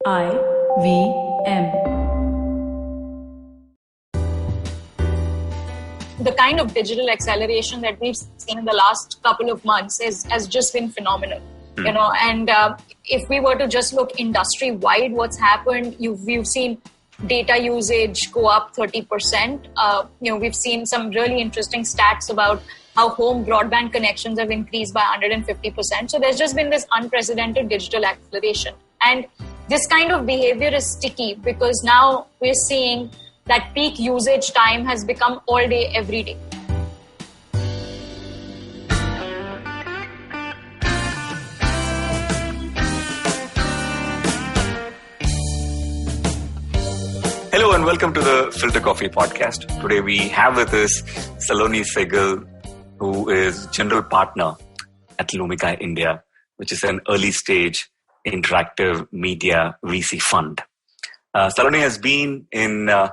IVM. The kind of digital acceleration that we've seen in the last couple of months has just been phenomenal. And if we were to just look industry-wide, what's happened, we've seen data usage go up 30%. We've seen some really interesting stats about how home broadband connections have increased by 150%. So there's just been this unprecedented digital acceleration. And this kind of behavior is sticky because now we're seeing that peak usage time has become all day, every day. Hello and welcome to the Filter Coffee podcast. Today we have with us Saloni Sehgal, who is general partner at Lumika India, which is an early stage interactive media VC fund. Saloni has been in the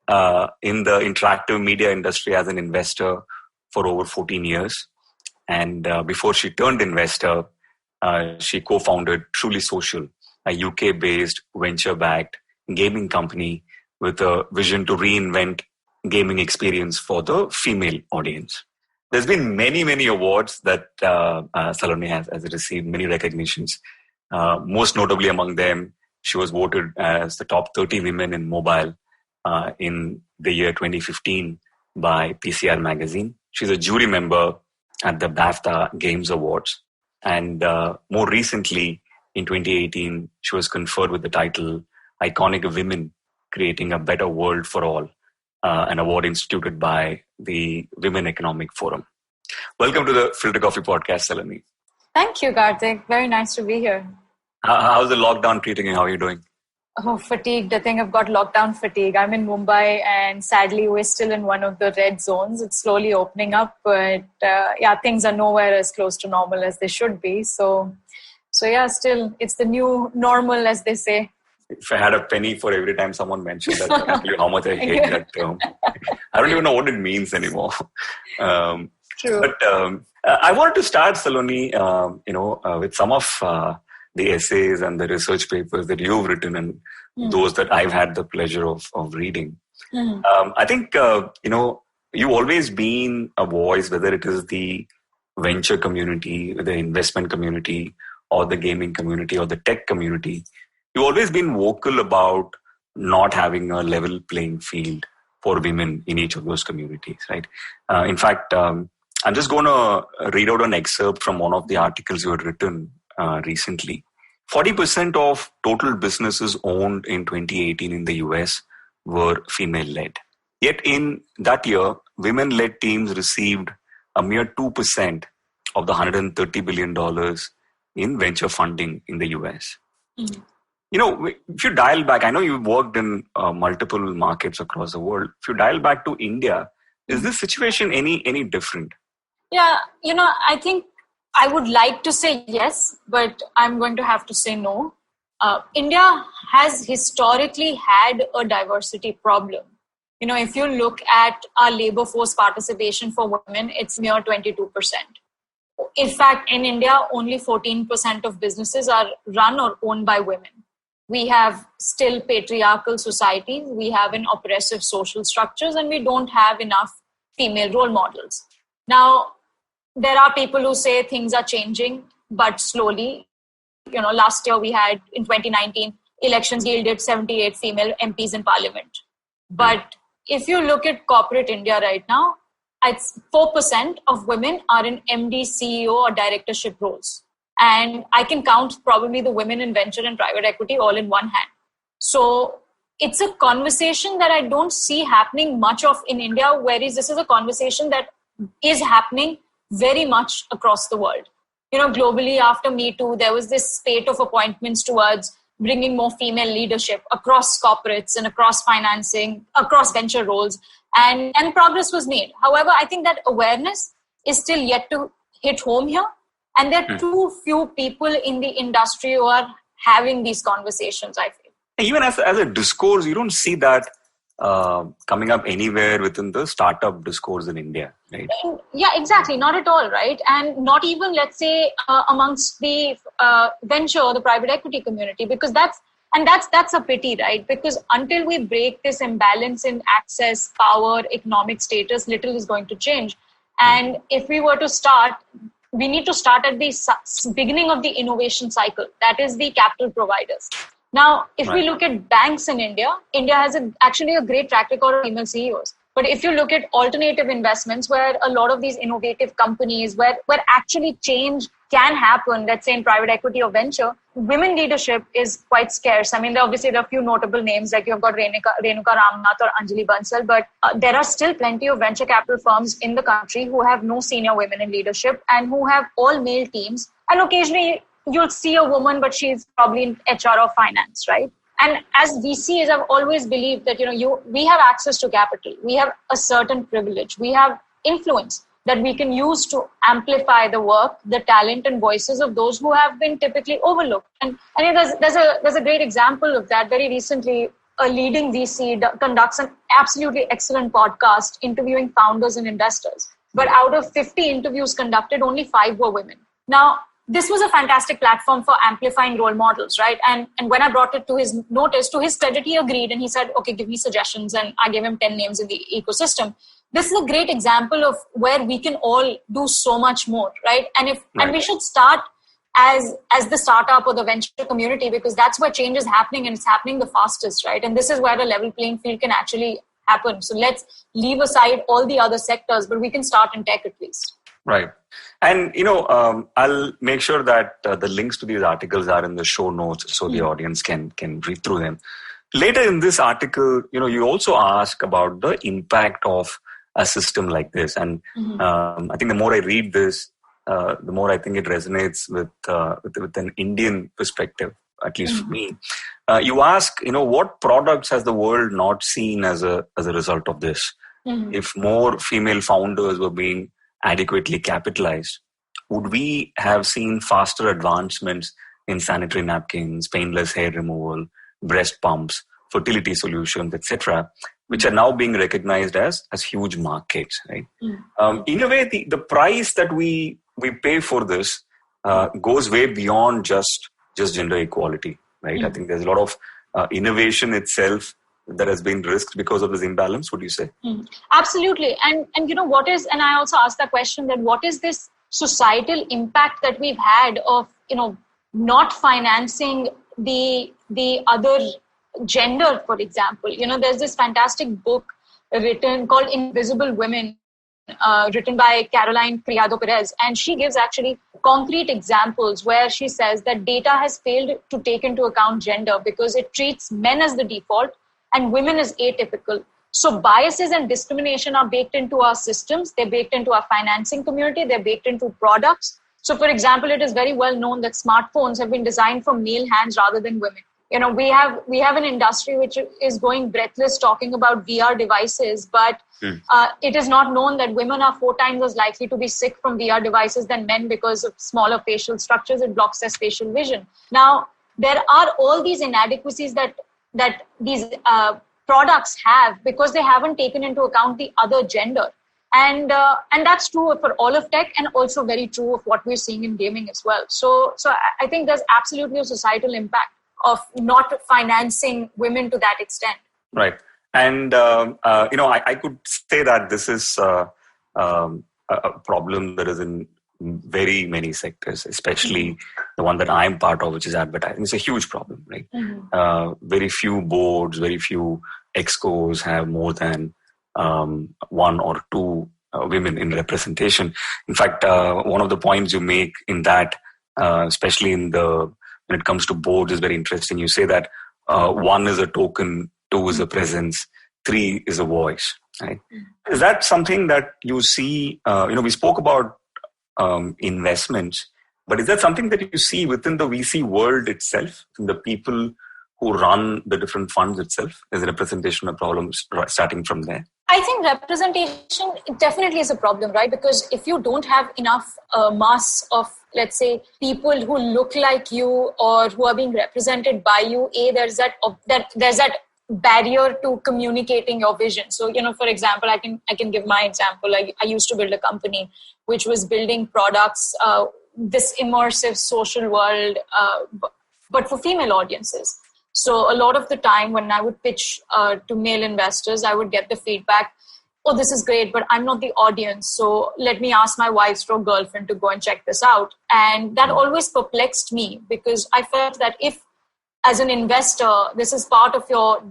interactive media industry as an investor for over 14 years. And before she turned investor, she co-founded Truly Social, a UK-based venture-backed gaming company with a vision to reinvent gaming experience for the female audience. There's been many awards that Saloni has received, many recognitions. Most notably among them, she was voted as the top 30 women in mobile in the year 2015 by PCR magazine. She's a jury member at the BAFTA Games Awards. And more recently, in 2018, she was conferred with the title Iconic Women, Creating a Better World for All, an award instituted by the Women Economic Forum. Welcome to the Filter Coffee podcast, Saloni. Thank you, Karthik. Very nice to be here. How's the lockdown treating you? How are you doing? Oh, fatigued. I think I've got lockdown fatigue. I'm in Mumbai and sadly we're still in one of the red zones. It's slowly opening up, but things are nowhere as close to normal as they should be. So still, it's the new normal, as they say. If I had a penny for every time someone mentioned that, I can't tell you how much I hate that term. I don't even know what it means anymore. True. But I wanted to start, Saloni, with some of the essays and the research papers that you've written and those that I've had the pleasure of reading. I think, you've always been a voice, whether it is the venture community, the investment community, or the gaming community, or the tech community. You've always been vocal about not having a level playing field for women in each of those communities, right? In fact, I'm just going to read out an excerpt from one of the articles you had written recently. 40% of total businesses owned in 2018 in the US were female-led. Yet in that year, women-led teams received a mere 2% of the $130 billion in venture funding in the US. Mm-hmm. If you dial back, I know you've worked in multiple markets across the world. If you dial back to India, is this situation any different? Yeah, I think I would like to say yes, but I'm going to have to say no. India has historically had a diversity problem. If you look at our labor force participation for women, it's near 22%. In fact, in India, only 14% of businesses are run or owned by women. We have still patriarchal societies, we have an oppressive social structures, and we don't have enough female role models. Now, there are people who say things are changing, but slowly. Last year we had, in 2019, elections yielded 78 female MPs in parliament. But if you look at corporate India right now, it's 4% of women are in MD, CEO or directorship roles. And I can count probably the women in venture and private equity all in one hand. So it's a conversation that I don't see happening much of in India, whereas this is a conversation that is happening very much across the world. Globally after Me Too, there was this spate of appointments towards bringing more female leadership across corporates and across financing, across venture roles, and progress was made. However, I think that awareness is still yet to hit home here. And there are too few people in the industry who are having these conversations, I feel. Even as a discourse, you don't see that coming up anywhere within the startup discourse in India, right? Yeah, exactly. Not at all, right? And not even, let's say, amongst the venture or the private equity community, because that's And that's a pity, right? Because until we break this imbalance in access, power, economic status, little is going to change. And if we were to start, we need to start at the beginning of the innovation cycle. That is the capital providers. Now, if we look at banks in India, India has actually a great track record of female CEOs. But if you look at alternative investments, where a lot of these innovative companies, where actually change can happen, let's say in private equity or venture, women leadership is quite scarce. I mean, obviously there are a few notable names, like you've got Renuka Ramnath or Anjali Bansal, but there are still plenty of venture capital firms in the country who have no senior women in leadership and who have all male teams. And occasionally you'll see a woman, but she's probably in HR or finance, right? And as VCs, I've always believed that, we have access to capital. We have a certain privilege. We have influence that we can use to amplify the work, the talent and voices of those who have been typically overlooked. And I think there's a great example of that. Very recently, a leading VC conducts an absolutely excellent podcast interviewing founders and investors. But out of 50 interviews conducted, only 5 were women. Now, this was a fantastic platform for amplifying role models, right? And when I brought it to his notice, to his credit, he agreed and he said, okay, give me suggestions. And I gave him 10 names in the ecosystem. This is a great example of where we can all do so much more, right? And we should start as the startup or the venture community, because that's where change is happening and it's happening the fastest, right? And this is where a level playing field can actually happen. So let's leave aside all the other sectors, but we can start in tech at least. Right. And, I'll make sure that the links to these articles are in the show notes so the audience can read through them. Later in this article, you also ask about the impact of a system like this. And I think the more I read this, the more I think it resonates with an Indian perspective, at least for me. You ask, what products has the world not seen as a result of this? If more female founders were being adequately capitalized, would we have seen faster advancements in sanitary napkins, painless hair removal, breast pumps, fertility solutions, etc., which are now being recognized as huge markets, right? In a way, the price that we pay for this goes way beyond just gender equality, right? I think there's a lot of innovation itself that has been risked because of this imbalance, would you say? Absolutely. And and I also asked that question, that what is this societal impact that we've had of, not financing the other gender, for example. There's this fantastic book written called Invisible Women, written by Caroline Criado Perez. And she gives actually concrete examples where she says that data has failed to take into account gender because it treats men as the default and women as atypical. So biases and discrimination are baked into our systems. They're baked into our financing community. They're baked into products. So for example, it is very well known that smartphones have been designed for male hands rather than women. We have an industry which is going breathless talking about VR devices, but it is not known that women are 4 times as likely to be sick from VR devices than men because of smaller facial structures. It blocks their spatial vision. Now, there are all these inadequacies that these products have because they haven't taken into account the other gender. And that's true for all of tech and also very true of what we're seeing in gaming as well. So I think there's absolutely a societal impact of not financing women to that extent. Right. And, I could say that this is a problem that is in very many sectors, especially the one that I'm part of, which is advertising. It's a huge problem, right? Very few boards, very few excos have more than 1 or 2 women in representation. In fact, one of the points you make in that, especially when it comes to boards, is very interesting. You say that 1 is a token, 2 is a presence, 3 is a voice. Right? Is that something that you see? We spoke about investments, but is that something that you see within the VC world itself, in the people who run the different funds itself? Is representation a problem starting from there? I think representation definitely is a problem, right? Because if you don't have enough mass of, let's say, people who look like you or who are being represented by you, there's that barrier to communicating your vision. So, for example, I can give my example. I used to build a company which was building products, this immersive social world, but for female audiences. So a lot of the time when I would pitch to male investors, I would get the feedback, oh, this is great, but I'm not the audience. So let me ask my wife or girlfriend to go and check this out. And that always perplexed me, because I felt that if, as an investor, this is part of your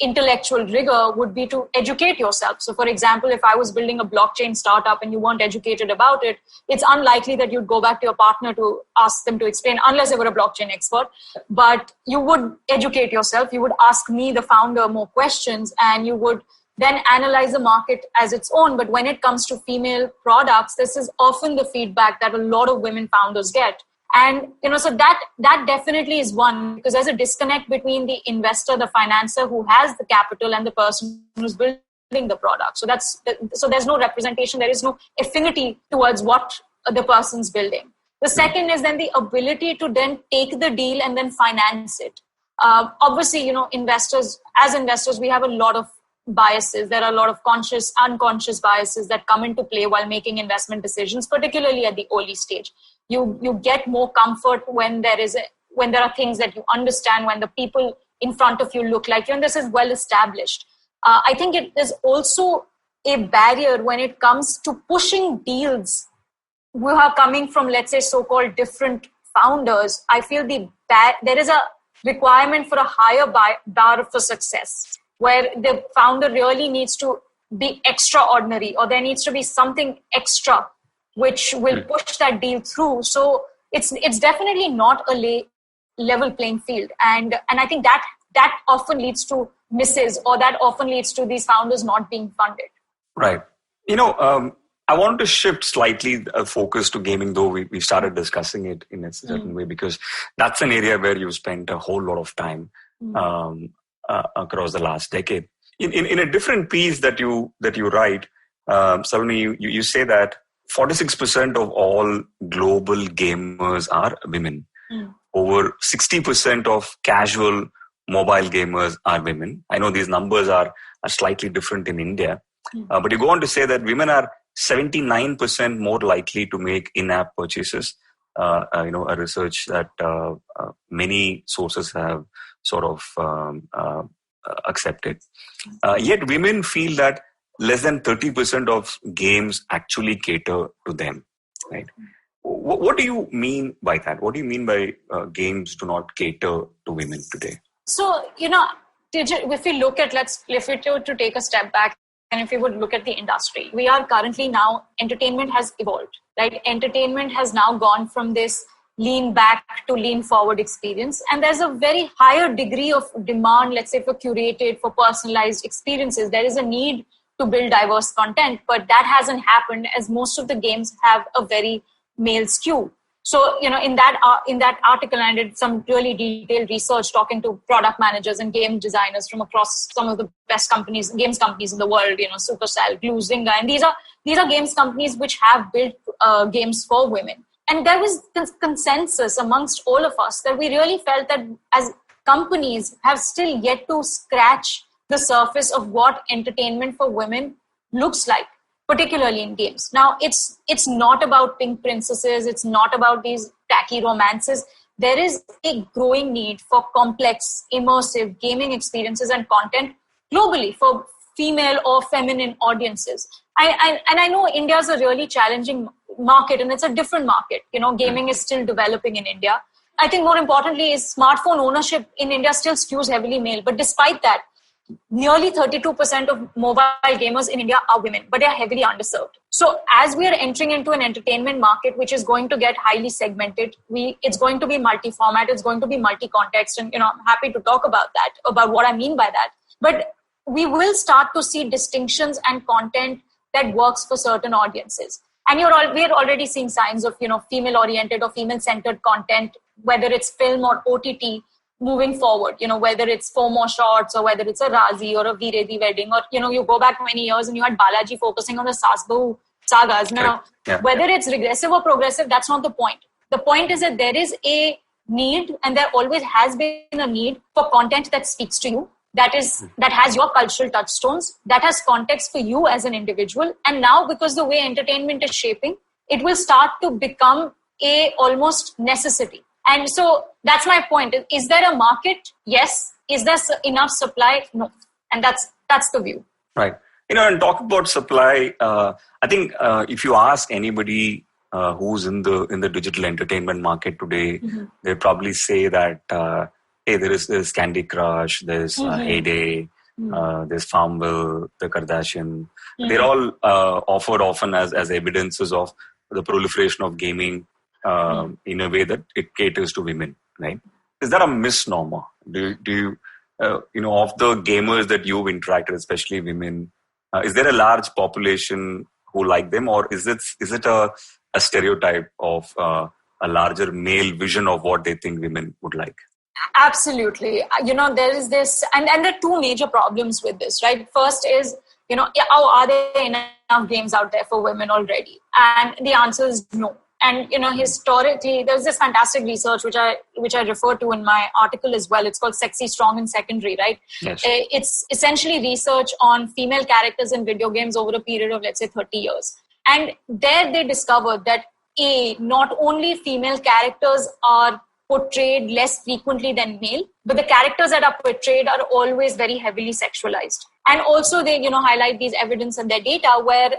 intellectual rigor, would be to educate yourself. So for example, if I was building a blockchain startup and you weren't educated about it, it's unlikely that you'd go back to your partner to ask them to explain, unless they were a blockchain expert. But you would educate yourself. You would ask me, the founder, more questions, and you would then analyze the market as its own. But when it comes to female products, this is often the feedback that a lot of women founders get. And, so that definitely is one, because there's a disconnect between the investor, the financer who has the capital, and the person who's building the product. So there's no representation. There is no affinity towards what the person's building. The second is then the ability to then take the deal and then finance it. Obviously, as investors, we have a lot of biases. There are a lot of conscious, unconscious biases that come into play while making investment decisions, particularly at the early stage. You get more comfort when there are things that you understand, when the people in front of you look like you, and this is well established. I think it is also a barrier when it comes to pushing deals who are coming from, let's say, so-called different founders. I feel there is a requirement for a higher bar for success, where the founder really needs to be extraordinary, or there needs to be something extra which will push that deal through. So it's definitely not a level playing field. And I think that often leads to misses, or that often leads to these founders not being funded. Right. I want to shift slightly focus to gaming, though we started discussing it in a certain way, because that's an area where you've spent a whole lot of time across the last decade. In a different piece that you write, Saloni, you say that 46% of all global gamers are women. Over 60% of casual mobile gamers are women. I know these numbers are slightly different in India, but you go on to say that women are 79% more likely to make in-app purchases. A research that many sources have sort of accepted. Yet women feel that less than 30% of games actually cater to them, right? What do you mean by that? What do you mean by games do not cater to women today? So, if we look at, if we were to take a step back, and if we would look at the industry, we are currently now, entertainment has evolved, right? Entertainment has now gone from this lean back to lean forward experience. And there's a very higher degree of demand, let's say, for curated, for personalized experiences. There is a need to build diverse content, but that hasn't happened, as most of the games have a very male skew. So, in that article, I did some really detailed research talking to product managers and game designers from across some of the best games companies in the world, Supercell, Glue, Zynga. And these are games companies which have built games for women. And there was consensus amongst all of us that we really felt that as companies have still yet to scratch the surface of what entertainment for women looks like, particularly in games. Now, it's not about pink princesses. It's not about these tacky romances. There is a growing need for complex, immersive gaming experiences and content globally for female or feminine audiences. I know India is a really challenging market, and it's a different market. Gaming is still developing in India. I think more importantly is smartphone ownership in India still skews heavily male. But despite that, nearly 32% of mobile gamers in India are women, but they are heavily underserved. So as we are entering into an entertainment market, which is going to get highly segmented, it's going to be multi-format, it's going to be multi-context. And, I'm happy to talk about that, about what I mean by that. But we will start to see distinctions and content that works for certain audiences. And we are already seeing signs of, female-oriented or female-centered content, whether it's film or OTT, moving forward, whether it's 4 More Shots or whether it's a Razi or a Viredi wedding, or, you go back many years and you had Balaji focusing on the Sasbahu sagas. Now, whether it's regressive or progressive, that's not the point. The point is that there is a need, and there always has been a need for content that speaks to you, that has your cultural touchstones, that has context for you as an individual. And now, because the way entertainment is shaping, it will start to become a almost necessity. And so that's my point. Is there a market? Yes. Is there enough supply? No. And that's the view. Right. And talk about supply. I think if you ask anybody who's in the digital entertainment market today, they probably say that hey, there's Candy Crush, there's Heyday, there's Farmville, the Kardashian. They're all offered often as evidences of the proliferation of gaming in a way that it caters to women. Right? Is that a misnomer? Do you of the gamers that you've interacted, especially women, is there a large population who like them, or is it a stereotype of a larger male vision of what they think women would like? Absolutely. There is this, and there are two major problems with this, right? First is, are there enough games out there for women already? And the answer is no. And, historically, there's this fantastic research, which I refer to in my article as well. It's called Sexy, Strong and Secondary, right? Yes. It's essentially research on female characters in video games over a period of, let's say, 30 years. And there they discovered that, not only female characters are portrayed less frequently than male, but the characters that are portrayed are always very heavily sexualized. And also they, highlight these evidence in their data where,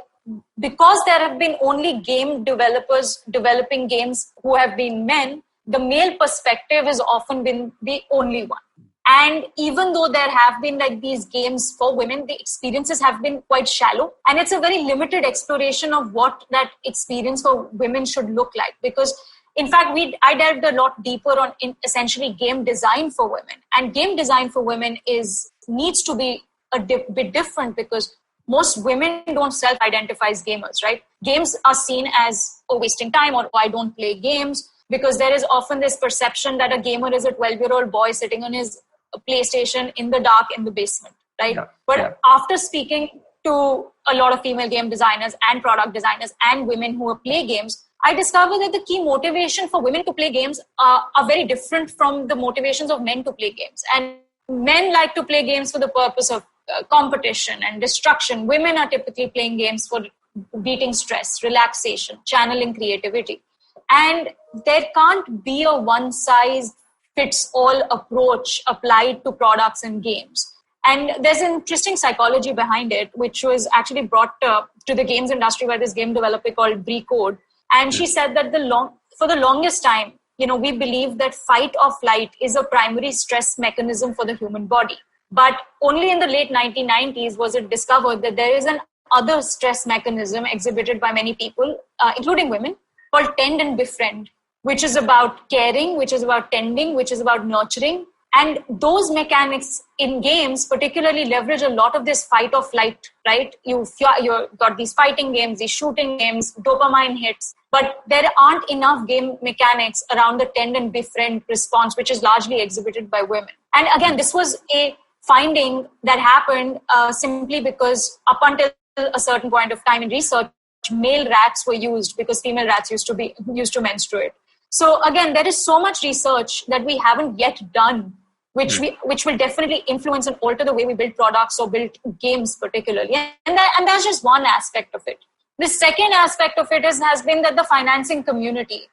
because there have been only game developers developing games who have been men, the male perspective has often been the only one. And even though there have been like these games for women, the experiences have been quite shallow. And it's a very limited exploration of what that experience for women should look like. Because in fact, I delved a lot deeper on essentially game design for women. And game design for women needs to be a bit different, because most women don't self-identify as gamers, right? Games are seen as wasting time, or I don't play games, because there is often this perception that a gamer is a 12-year-old boy sitting on his PlayStation in the dark in the basement, right? Yeah. But after speaking to a lot of female game designers and product designers and women who play games, I discovered that the key motivation for women to play games are very different from the motivations of men to play games. And men like to play games for the purpose of competition and destruction. Women are typically playing games for beating stress, relaxation, channeling creativity. And there can't be a one-size-fits-all approach applied to products and games. And there's an interesting psychology behind it, which was actually brought to the games industry by this game developer called Brie Code. And she said that for the longest time, we believe that fight or flight is a primary stress mechanism for the human body. But only in the late 1990s was it discovered that there is an other stress mechanism exhibited by many people, including women, called tend and befriend, which is about caring, which is about tending, which is about nurturing. And those mechanics in games particularly leverage a lot of this fight or flight, right? You've got these fighting games, these shooting games, dopamine hits, but there aren't enough game mechanics around the tend and befriend response, which is largely exhibited by women. And again, this was a finding that happened simply because up until a certain point of time in research, male rats were used because female rats used to menstruate. So again, there is so much research that we haven't yet done, which will definitely influence and alter the way we build products or build games particularly. And that's just one aspect of it. The second aspect of it has been that the financing community,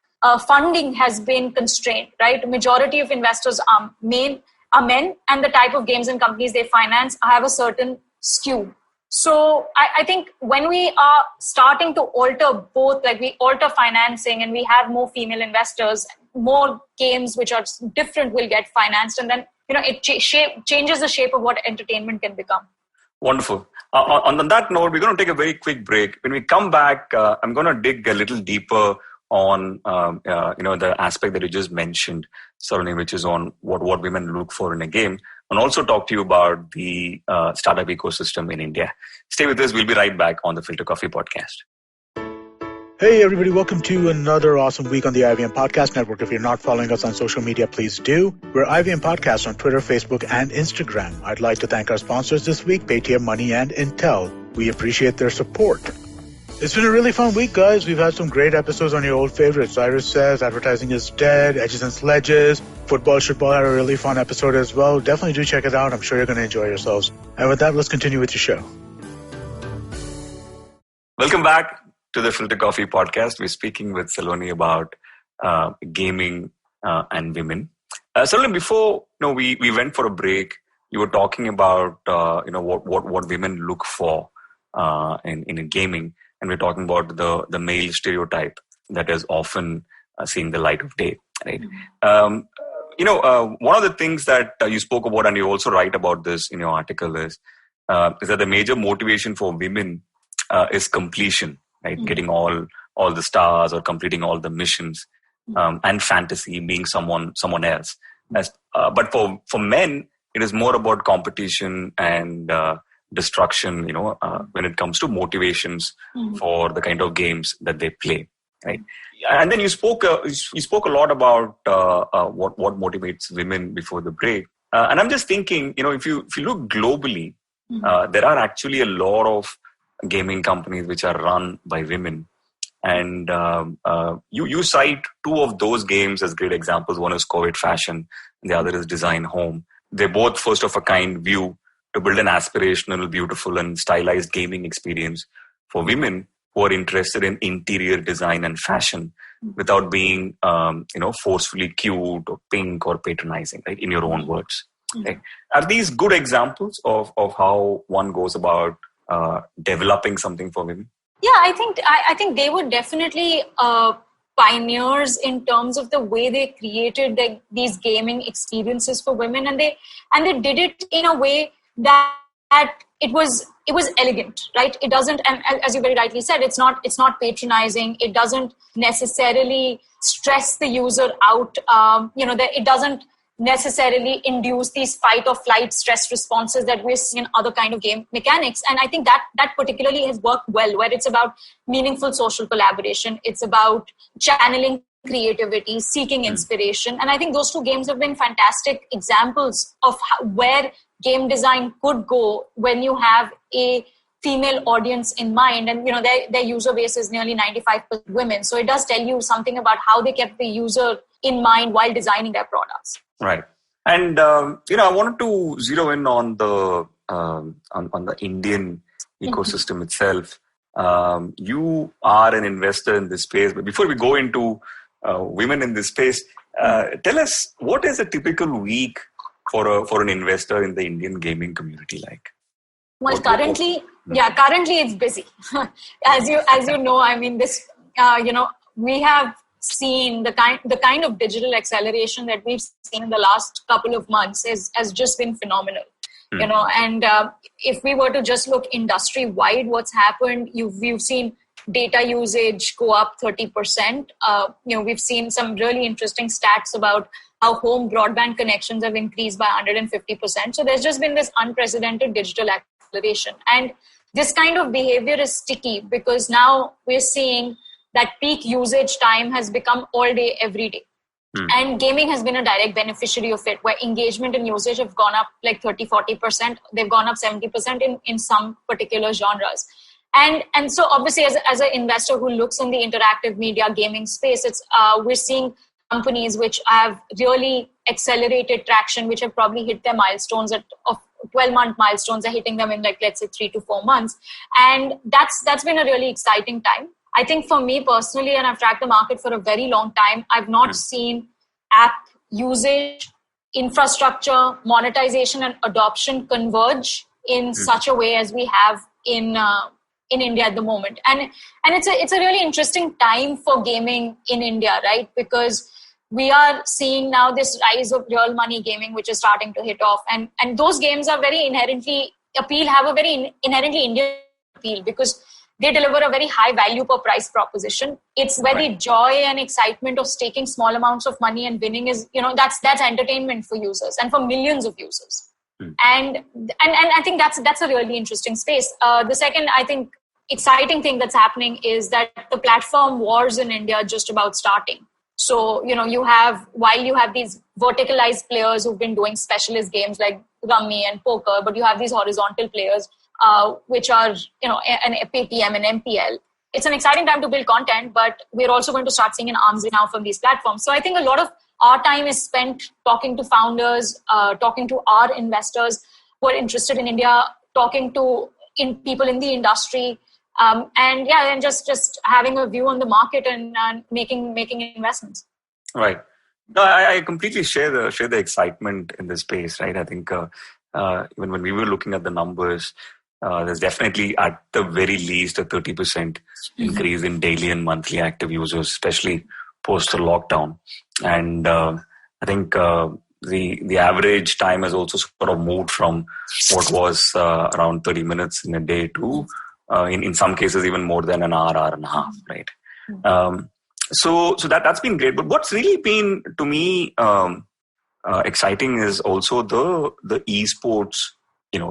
funding has been constrained, right? Majority of investors are men, and the type of games and companies they finance have a certain skew. So I think when we are starting to alter both, like we alter financing and we have more female investors, more games which are different will get financed, and then it changes the shape of what entertainment can become. Wonderful. On that note, we're going to take a very quick break. When we come back, I'm going to dig a little deeper on the aspect that you just mentioned, Saloni, which is on what women look for in a game, and also talk to you about the startup ecosystem in India. Stay with us. We'll be right back on the Filter Coffee Podcast. Hey everybody, welcome to another awesome week on the IVM Podcast Network. If you're not following us on social media, please do. We're IVM Podcast on Twitter, Facebook, and Instagram. I'd like to thank our sponsors this week, Paytm Money and Intel. We appreciate their support. It's been a really fun week, guys. We've had some great episodes on your old favorites. Cyrus Says, Advertising is Dead, Edges and Sledges, Football Shitball had a really fun episode as well. Definitely do check it out. I'm sure you're going to enjoy yourselves. And with that, let's continue with your show. Welcome back to the Filter Coffee Podcast. We're speaking with Saloni about gaming and women. Certainly, before we went for a break, you were talking about what women look for in gaming, and we're talking about the male stereotype that is often seeing the light of day. Right. One of the things that you spoke about, and you also write about this in your article, is that the major motivation for women is completion, right? Mm-hmm. Getting all the stars or completing all the missions, and fantasy, being someone else. But for men, it is more about competition and destruction. When it comes to motivations for the kind of games that they play, right? And then you spoke a lot about what motivates women before the break. And I'm just thinking, if you look globally, there are actually a lot of gaming companies which are run by women. And you cite two of those games as great examples. One is Covet Fashion, and the other is Design Home. They're both first of a kind view to build an aspirational, beautiful, and stylized gaming experience for women who are interested in interior design and fashion without being, forcefully cute or pink or patronizing, right? In your own words. Okay. Are these good examples of how one goes about developing something for women? Yeah, I think they were definitely pioneers in terms of the way they created these gaming experiences for women, and they did it in a way that it was elegant, right? It doesn't, and as you very rightly said, it's not patronizing. It doesn't necessarily stress the user out. It doesn't necessarily induce these fight or flight stress responses that we're seeing in other kind of game mechanics. And I think that particularly has worked well, where it's about meaningful social collaboration. It's about channeling creativity, seeking inspiration. And I think those two games have been fantastic examples of where game design could go when you have a female audience in mind. And, their user base is nearly 95% women. So it does tell you something about how they kept the user in mind while designing their products. Right. And, I wanted to zero in on the Indian ecosystem itself. You are an investor in this space, but before we go into women in this space, tell us, what is a typical week for an investor in the Indian gaming community like? Well, currently it's busy. as you know, I mean, this, we have seen the kind of digital acceleration that we've seen in the last couple of months has just been phenomenal. And if we were to just look industry wide, what's happened, we've seen data usage go up 30%. We've seen some really interesting stats about how home broadband connections have increased by 150%. So there's just been this unprecedented digital acceleration. And this kind of behavior is sticky because now we're seeing that peak usage time has become all day, every day. And gaming has been a direct beneficiary of it, where engagement and usage have gone up like 30-40%. They've gone up 70% in some particular genres. And so obviously as an investor who looks in the interactive media gaming space, we're seeing companies which have really accelerated traction, which have probably hit their milestones of 12-month milestones are hitting them in let's say 3 to 4 months. And that's been a really exciting time. I think for me personally, and I've tracked the market for a very long time, I've not seen app usage, infrastructure, monetization and adoption converge in such a way as we have in India at the moment. And it's a really interesting time for gaming in India, right? Because we are seeing now this rise of real money gaming, which is starting to hit off. And those games are very inherently have a very inherently Indian appeal because they deliver a very high value per price proposition. It's where the joy and excitement of staking small amounts of money and winning is, that's entertainment for users and for millions of users. And I think that's a really interesting space. The second, I think, exciting thing that's happening is that the platform wars in India are just about starting. So, you have these verticalized players who've been doing specialist games like Rummy and poker, but you have these horizontal players, which are, an Paytm and MPL. It's an exciting time to build content, but we're also going to start seeing an arms race now from these platforms. So I think a lot of our time is spent talking to founders, talking to our investors who are interested in India, talking to people in the industry, and just having a view on the market and making investments. Right. No, I completely share the excitement in this space, right? I think even when we were looking at the numbers, there's definitely at the very least a 30% increase in daily and monthly active users, especially post the lockdown. And I think the average time has also sort of moved from what was around 30 minutes in a day to in some cases even more than an hour and a half, right? So that's been great. But what's really been to me exciting is also the esports,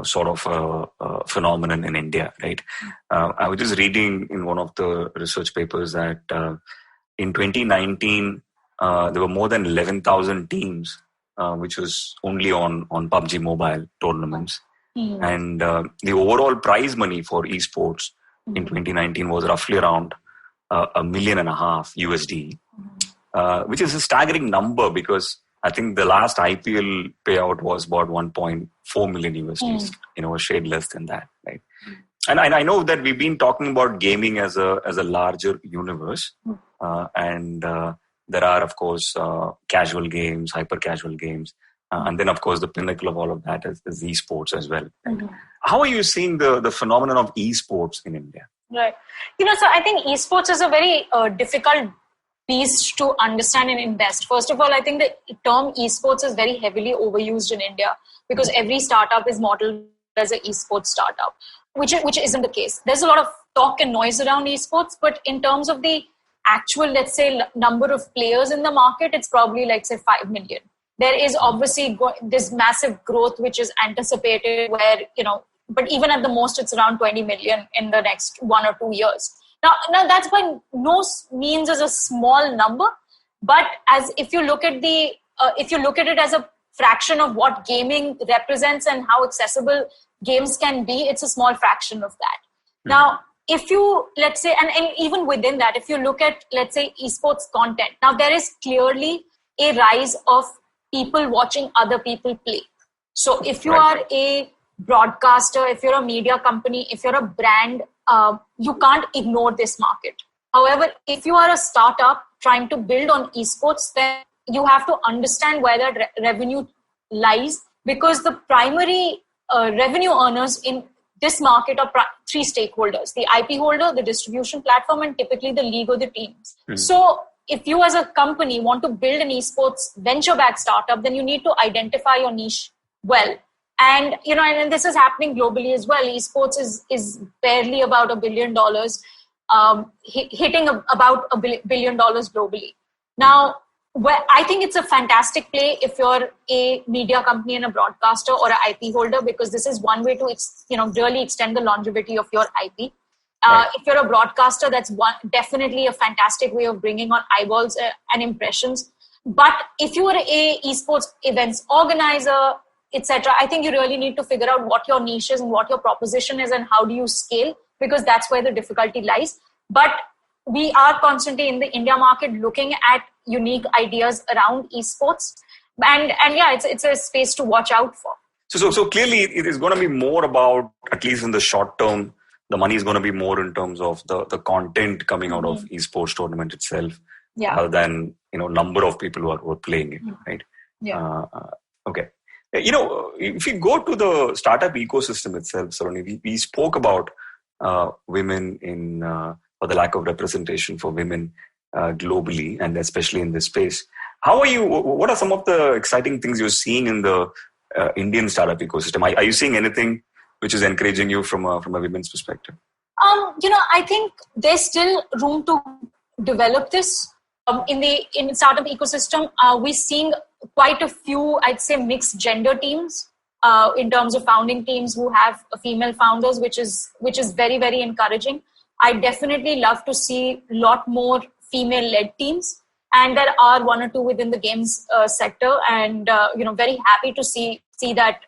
sort of phenomenon in India, right? I was just reading in one of the research papers that in 2019 there were more than 11,000 teams, which was only on PUBG Mobile tournaments, and the overall prize money for esports in 2019 was roughly around $1.5 million USD, which is a staggering number because I think the last IPL payout was about 1.4 million USD, a shade less than that, right? And I know that we've been talking about gaming as a larger universe, and there are, of course, casual games, hyper casual games, and then, of course, the pinnacle of all of that is esports as well. How are you seeing the phenomenon of esports in India? Right. So I think esports is a very difficult piece to understand and invest. First of all, I think the term esports is very heavily overused in India because every startup is modeled as an esports startup, which isn't the case. There's a lot of talk and noise around esports, but in terms of the actual, let's say, number of players in the market, it's probably like, say, 5 million. There is obviously this massive growth which is anticipated where, but even at the most, it's around 20 million in the next 1 or 2 years. Now that's by no means as a small number, but if you look at it as a fraction of what gaming represents and how accessible games can be, it's a small fraction of that. Now, if you, let's say, and even within that, if you look at, let's say, esports content, now there is clearly a rise of people watching other people play. So if you are a broadcaster, if you're a media company, if you're a brand, you can't ignore this market. However, if you are a startup trying to build on esports, then you have to understand where that revenue lies, because the primary revenue earners in this market are 3 stakeholders: the IP holder, the distribution platform, and typically the league or the teams. So if you as a company want to build an esports venture-backed startup, then you need to identify your niche well. And, and this is happening globally as well. Esports is barely about $1 billion, hitting about $1 billion globally. Now, I think it's a fantastic play if you're a media company and a broadcaster or an IP holder, because this is one way to, really extend the longevity of your IP. If you're a broadcaster, that's definitely a fantastic way of bringing on eyeballs and impressions. But if you are a esports events organizer, etc., I think you really need to figure out what your niche is and what your proposition is and how do you scale, because that's where the difficulty lies. But we are constantly in the India market looking at unique ideas around esports, and it's a space to watch out for. So clearly it is going to be more about, at least in the short term, the money is going to be more in terms of the content coming out of esports tournament itself, rather than number of people who are playing it, right? Okay. If we go to the startup ecosystem itself, Saloni, we spoke about women in or the lack of representation for women globally, and especially in this space. What are some of the exciting things you're seeing in the Indian startup ecosystem? Are you seeing anything which is encouraging you from a women's perspective? I think there's still room to develop this. In the startup ecosystem, we're seeing quite a few, I'd say, mixed gender teams in terms of founding teams who have female founders, which is very, very encouraging. I definitely love to see a lot more female-led teams, and there are 1 or 2 within the games sector, and very happy to see that.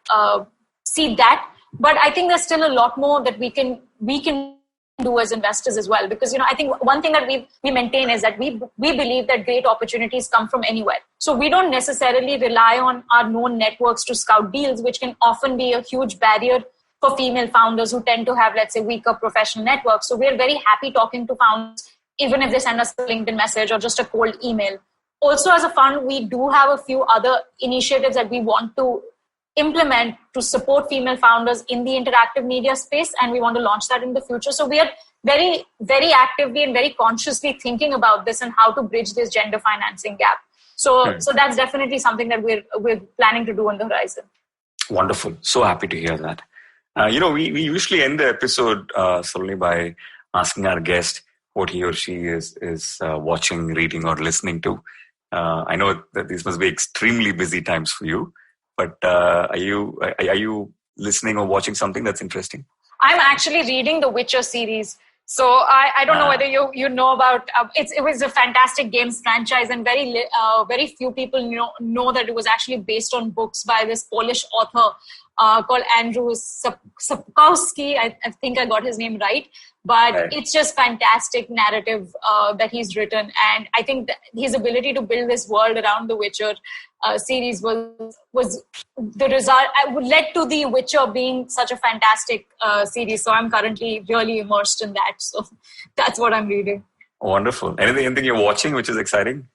But I think there's still a lot more that we can do as investors as well, because I think one thing that we maintain is that we believe that great opportunities come from anywhere. So we don't necessarily rely on our known networks to scout deals, which can often be a huge barrier for female founders who tend to have, let's say, weaker professional networks. So we're very happy talking to founders, even if they send us a LinkedIn message or just a cold email. also as a fund, we do have a few other initiatives that we want to implement to support female founders in the interactive media space, and we want to launch that in the future. So we are very, very actively and very consciously thinking about this and how to bridge this gender financing gap. So that's definitely something that we're planning to do on the horizon. Wonderful. So happy to hear that. We usually end the episode, Saloni, by asking our guest what he or she is watching, reading, or listening to. I know that these must be extremely busy times for you, but are you listening or watching something that's interesting? I'm actually reading the Witcher series. So I don't know whether you know about it was a fantastic games franchise, and very few people know that it was actually based on books by this Polish author called Andrew Sapkowski. I think I got his name right. But It's just fantastic narrative that he's written. And I think that his ability to build this world around the Witcher series was the result, led to the Witcher being such a fantastic series. So I'm currently really immersed in that. So that's what I'm reading. Wonderful. Anything you're watching which is exciting?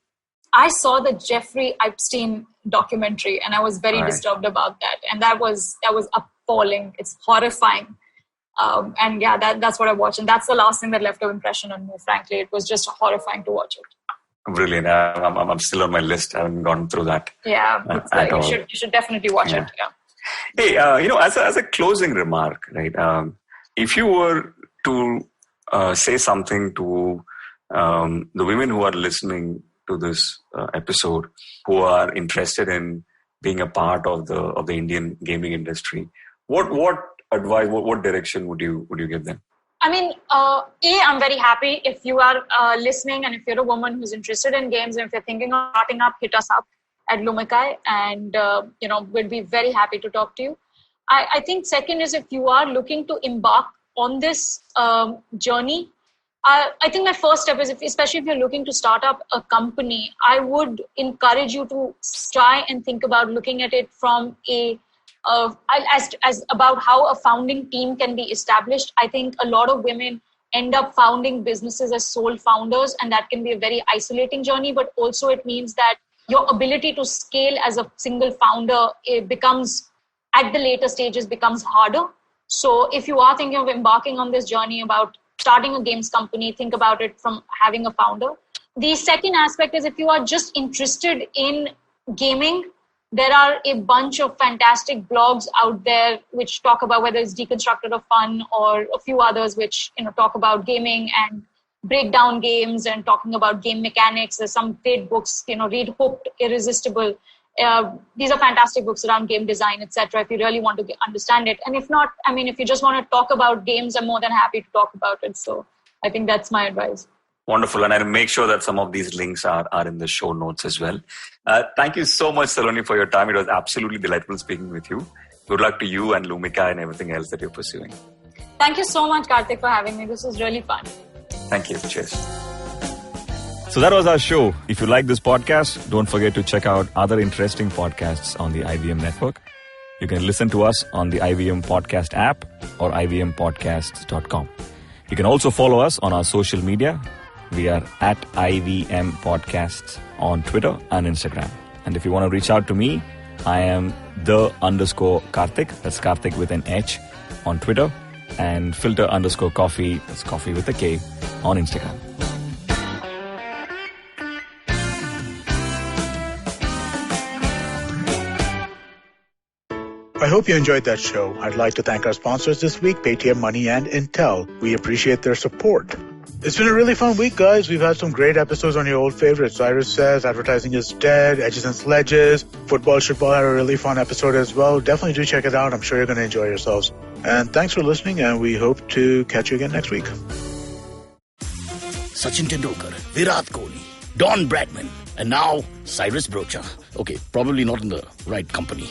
I saw the Jeffrey Epstein documentary, and I was very disturbed about that. And that was appalling. It's horrifying. And yeah, that's what I watched. And that's the last thing that left an impression on me, frankly. It was just horrifying to watch it. Brilliant. I'm still on my list. I haven't gone through that. Yeah, you should definitely watch it. Yeah. Hey, as a closing remark, right? If you were to say something to the women who are listening to this episode, who are interested in being a part of the Indian gaming industry, what advice, what direction would you give them? I mean, I'm very happy if you are listening, and if you're a woman who's interested in games, and if you're thinking of starting up, hit us up at Lumikai, and we'd be very happy to talk to you. I think second is, if you are looking to embark on this journey, I think my first step is, especially if you're looking to start up a company, I would encourage you to try and think about looking at it from as about how a founding team can be established. I think a lot of women end up founding businesses as sole founders, and that can be a very isolating journey, but also it means that your ability to scale as a single founder, it becomes, at the later stages, becomes harder. So if you are thinking of embarking on this journey about starting a games company, think about it from having a founder. The second aspect is, if you are just interested in gaming, there are a bunch of fantastic blogs out there which talk about, whether it's Deconstructed or Fun or a few others which talk about gaming and break down games and talking about game mechanics. There's some great books, read Hooked, Irresistible. These are fantastic books around game design, etc. if you really want to understand it. And if not, if you just want to talk about games, I'm more than happy to talk about it. So I think that's my advice. Wonderful. And I'll make sure that some of these links are in the show notes as well. Thank you so much, Saloni, for your time. It was absolutely delightful speaking with you. Good luck to you and Lumika and everything else that you're pursuing. Thank you so much, Karthik, for having me. This was really fun. Thank you. Cheers. So that was our show. If you like this podcast, don't forget to check out other interesting podcasts on the IVM network. You can listen to us on the IVM Podcast app or ivmpodcasts.com. You can also follow us on our social media. We are at IVM Podcasts on Twitter and Instagram. And if you want to reach out to me, I am _Karthik. That's Karthik with an H on Twitter. And filter_coffee. That's coffee with a K on Instagram. I hope you enjoyed that show. I'd like to thank our sponsors this week, Paytm Money and Intel. We appreciate their support. It's been a really fun week, guys. We've had some great episodes on your old favorites. Cyrus Says, Advertising is Dead, Edges and Sledges, Football Shitball had a really fun episode as well. Definitely do check it out. I'm sure you're going to enjoy yourselves. And thanks for listening, and we hope to catch you again next week. Sachin Tendulkar, Virat Kohli, Don Bradman, and now Cyrus Brocha. Okay, probably not in the right company.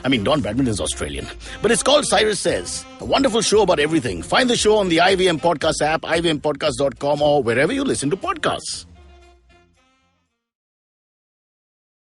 Don Bradman is Australian. But it's called Cyrus Says, a wonderful show about everything. Find the show on the IVM Podcast app, ivmpodcast.com, or wherever you listen to podcasts.